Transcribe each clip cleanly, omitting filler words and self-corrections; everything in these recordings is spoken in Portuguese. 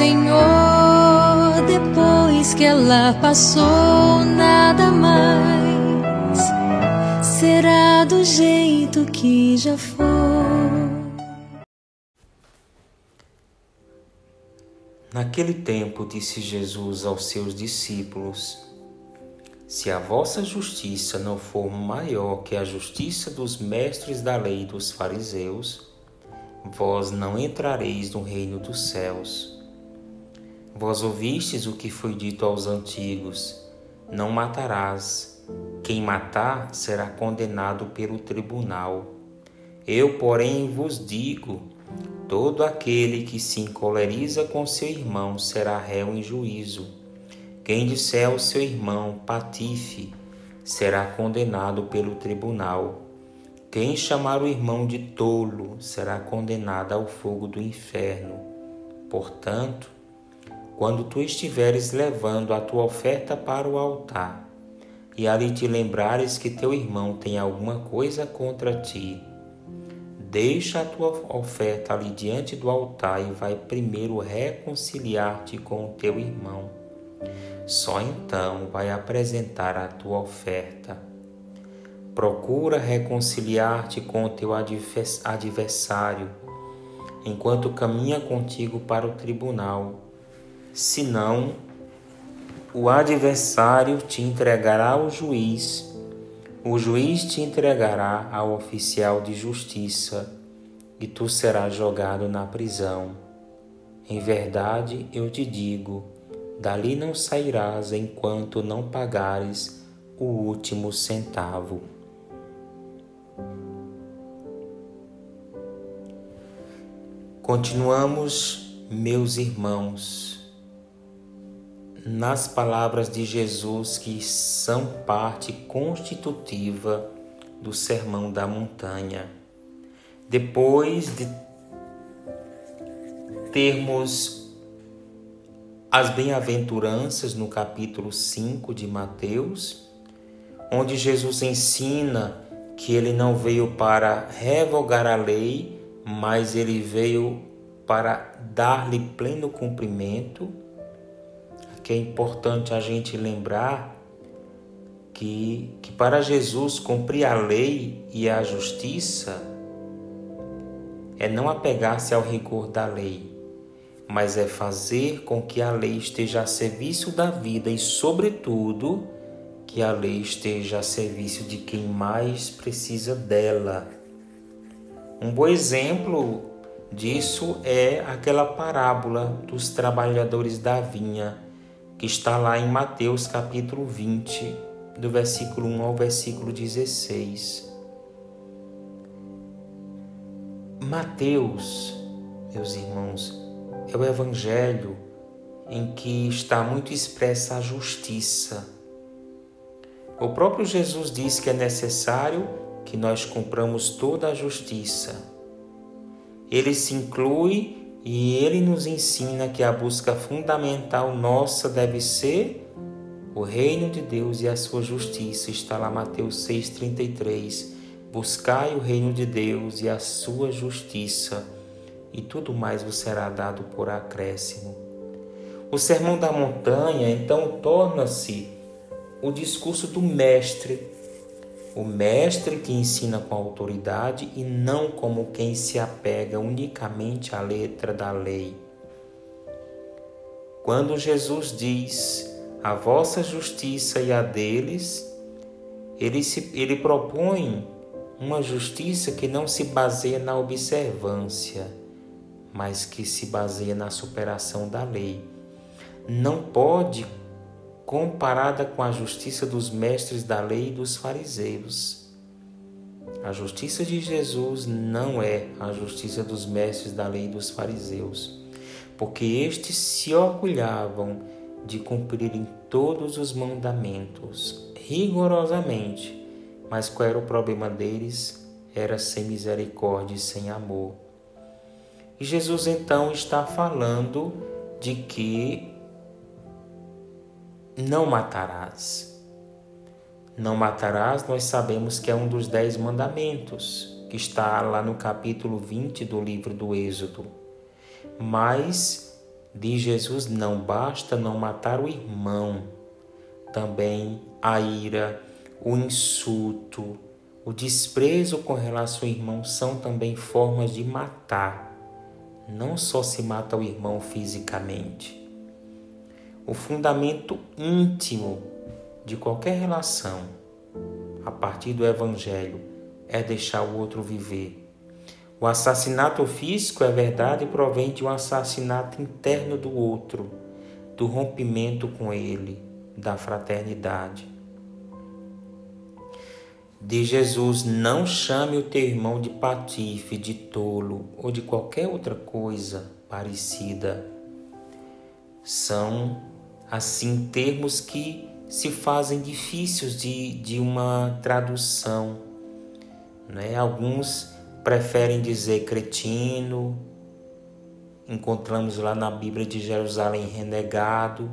Senhor, depois que ela passou, nada mais será do jeito que já foi. Naquele tempo disse Jesus aos seus discípulos: se a vossa justiça não for maior que a justiça dos mestres da lei e dos fariseus, vós não entrareis no reino dos céus. Vós ouvistes o que foi dito aos antigos: não matarás. Quem matar será condenado pelo tribunal. Eu, porém, vos digo: todo aquele que se encoleriza com seu irmão será réu em juízo. Quem disser ao seu irmão patife será condenado pelo tribunal. Quem chamar o irmão de tolo será condenado ao fogo do inferno. Portanto, quando tu estiveres levando a tua oferta para o altar, e ali te lembrares que teu irmão tem alguma coisa contra ti, deixa a tua oferta ali diante do altar e vai primeiro reconciliar-te com o teu irmão. Só então vai apresentar a tua oferta. Procura reconciliar-te com o teu adversário, enquanto caminha contigo para o tribunal. Senão, o adversário te entregará ao juiz, o juiz te entregará ao oficial de justiça, e tu serás jogado na prisão. Em verdade, eu te digo, dali não sairás enquanto não pagares o último centavo. Continuamos, meus irmãos, nas palavras de Jesus que são parte constitutiva do Sermão da Montanha. Depois de termos as bem-aventuranças no capítulo 5 de Mateus, onde Jesus ensina que ele não veio para revogar a lei, mas ele veio para dar-lhe pleno cumprimento. Aqui é importante a gente lembrar que para Jesus cumprir a lei e a justiça é não apegar-se ao rigor da lei, mas é fazer com que a lei esteja a serviço da vida e, sobretudo, que a lei esteja a serviço de quem mais precisa dela. Um bom exemplo disso é aquela parábola dos trabalhadores da vinha, que está lá em Mateus capítulo 20, do versículo 1 ao versículo 16. Mateus, meus irmãos, é o evangelho em que está muito expressa a justiça. O próprio Jesus diz que é necessário que nós cumpramos toda a justiça. Ele se inclui e ele nos ensina que a busca fundamental nossa deve ser o reino de Deus e a sua justiça. Está lá Mateus 6,33. Buscai o reino de Deus e a sua justiça, e tudo mais vos será dado por acréscimo. O Sermão da Montanha, então, torna-se o discurso do mestre, o mestre que ensina com autoridade e não como quem se apega unicamente à letra da lei. Quando Jesus diz a vossa justiça e a deles, ele propõe uma justiça que não se baseia na observância, mas que se baseia na superação da lei. Não pode comparada com a justiça dos mestres da lei e dos fariseus. A justiça de Jesus não é a justiça dos mestres da lei e dos fariseus, porque estes se orgulhavam de cumprirem todos os mandamentos rigorosamente, mas qual era o problema deles? Era sem misericórdia e sem amor. E Jesus então está falando de que não matarás. Não matarás, nós sabemos que é um dos 10 mandamentos, que está lá no capítulo 20 do livro do Êxodo. Mas Diz Jesus, não basta não matar o irmão. Também a ira, o insulto, o desprezo com relação ao irmão são também formas de matar. Não só se mata o irmão fisicamente. O fundamento íntimo de qualquer relação, a partir do Evangelho, é deixar o outro viver. O assassinato físico, é verdade, provém de um assassinato interno do outro, do rompimento com ele, da fraternidade. Diz Jesus, não chame o teu irmão de patife, de tolo ou de qualquer outra coisa parecida. São, assim, termos que se fazem difíceis de uma tradução, né? Alguns preferem dizer cretino, encontramos lá na Bíblia de Jerusalém renegado.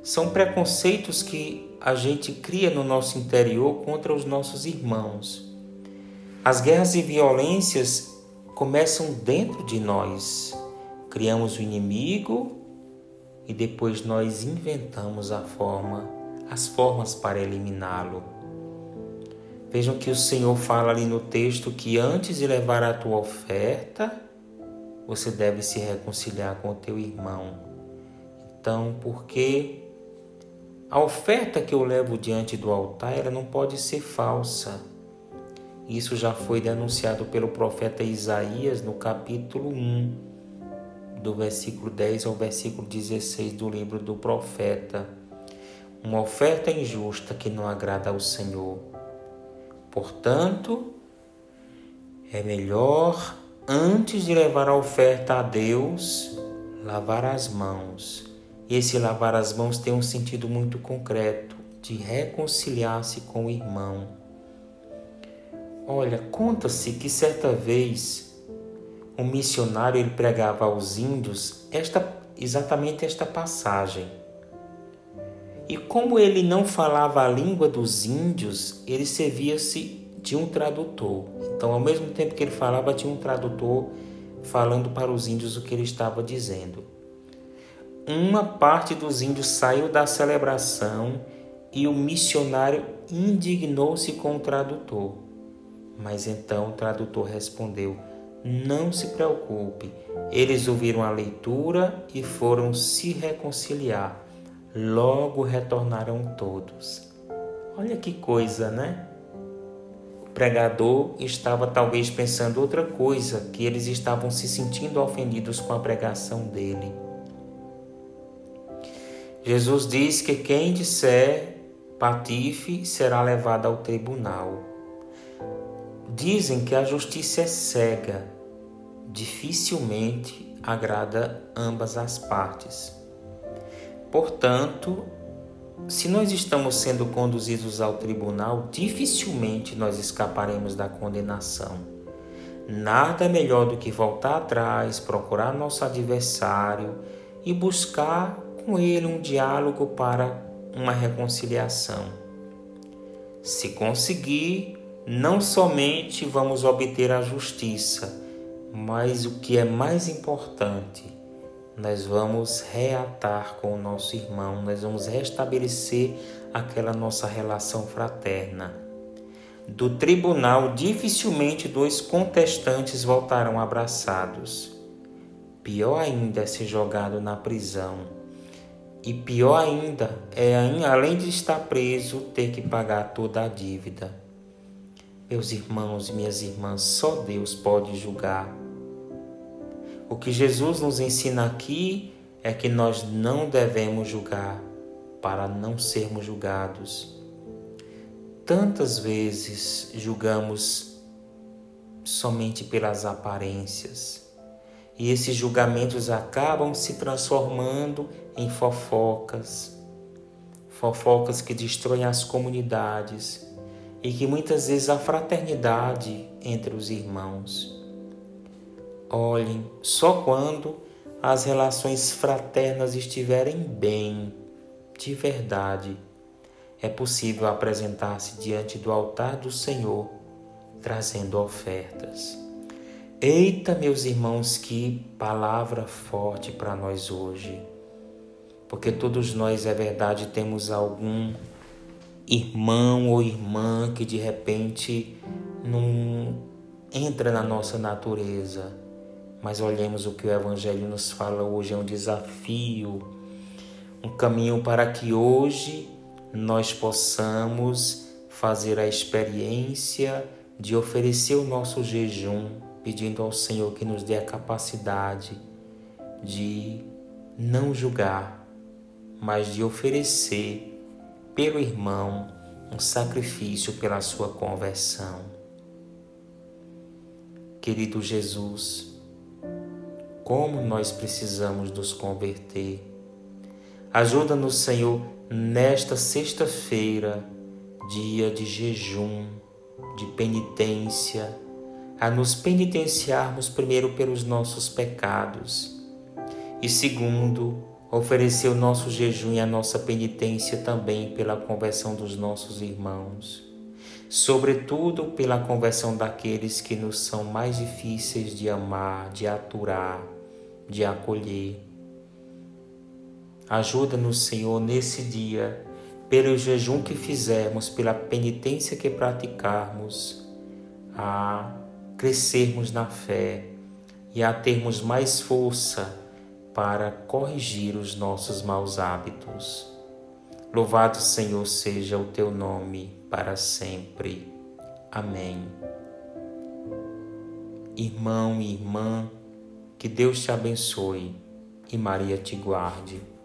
São preconceitos que a gente cria no nosso interior contra os nossos irmãos. As guerras e violências começam dentro de nós. Criamos o inimigo e depois nós inventamos as formas para eliminá-lo. Vejam que o Senhor fala ali no texto que antes de levar a tua oferta, você deve se reconciliar com o teu irmão. Então, porque a oferta que eu levo diante do altar, ela não pode ser falsa. Isso já foi denunciado pelo profeta Isaías no capítulo 1, do versículo 10 ao versículo 16 do livro do profeta. Uma oferta injusta que não agrada ao Senhor. Portanto, é melhor, antes de levar a oferta a Deus, lavar as mãos. E esse lavar as mãos tem um sentido muito concreto, de reconciliar-se com o irmão. Olha, conta-se que certa vez um missionário ele pregava aos índios exatamente esta passagem. E como ele não falava a língua dos índios, ele servia-se de um tradutor. Então, ao mesmo tempo que ele falava, tinha um tradutor falando para os índios o que ele estava dizendo. Uma parte dos índios saiu da celebração e o missionário indignou-se com o tradutor. Mas então o tradutor respondeu, não se preocupe. Eles ouviram a leitura e foram se reconciliar. Logo retornaram todos. Olha que coisa, né? O pregador estava talvez pensando outra coisa, que eles estavam se sentindo ofendidos com a pregação dele. Jesus diz que quem disser patife será levado ao tribunal. Dizem que a justiça é cega, dificilmente agrada ambas as partes. Portanto, se nós estamos sendo conduzidos ao tribunal, dificilmente nós escaparemos da condenação. Nada melhor do que voltar atrás, procurar nosso adversário e buscar com ele um diálogo para uma reconciliação. Se conseguir, não somente vamos obter a justiça, mas o que é mais importante, nós vamos reatar com o nosso irmão, nós vamos restabelecer aquela nossa relação fraterna. Do tribunal, dificilmente dois contestantes voltarão abraçados. Pior ainda é ser jogado na prisão. E pior ainda é, além de estar preso, ter que pagar toda a dívida. Meus irmãos e minhas irmãs, só Deus pode julgar. O que Jesus nos ensina aqui é que nós não devemos julgar para não sermos julgados. Tantas vezes julgamos somente pelas aparências e esses julgamentos acabam se transformando em fofocas que destroem as comunidades e que muitas vezes a fraternidade entre os irmãos. Olhem, só quando as relações fraternas estiverem bem, de verdade, é possível apresentar-se diante do altar do Senhor, trazendo ofertas. Eita, meus irmãos, que palavra forte para nós hoje. Porque todos nós, é verdade, temos algum irmão ou irmã que de repente não entra na nossa natureza. Mas olhemos o que o Evangelho nos fala hoje, é um desafio, um caminho para que hoje nós possamos fazer a experiência de oferecer o nosso jejum, pedindo ao Senhor que nos dê a capacidade de não julgar, mas de oferecer pelo irmão um sacrifício pela sua conversão. Querido Jesus, como nós precisamos nos converter. Ajuda-nos, Senhor, nesta sexta-feira, dia de jejum, de penitência, a nos penitenciarmos primeiro pelos nossos pecados e segundo, oferecer o nosso jejum e a nossa penitência também pela conversão dos nossos irmãos, sobretudo pela conversão daqueles que nos são mais difíceis de amar, de aturar, de acolher. Ajuda-nos, Senhor, nesse dia, pelo jejum que fizermos, pela penitência que praticarmos, a crescermos na fé e a termos mais força para corrigir os nossos maus hábitos. Louvado, Senhor, seja o teu nome para sempre. Amém. Irmão e irmã, que Deus te abençoe e Maria te guarde.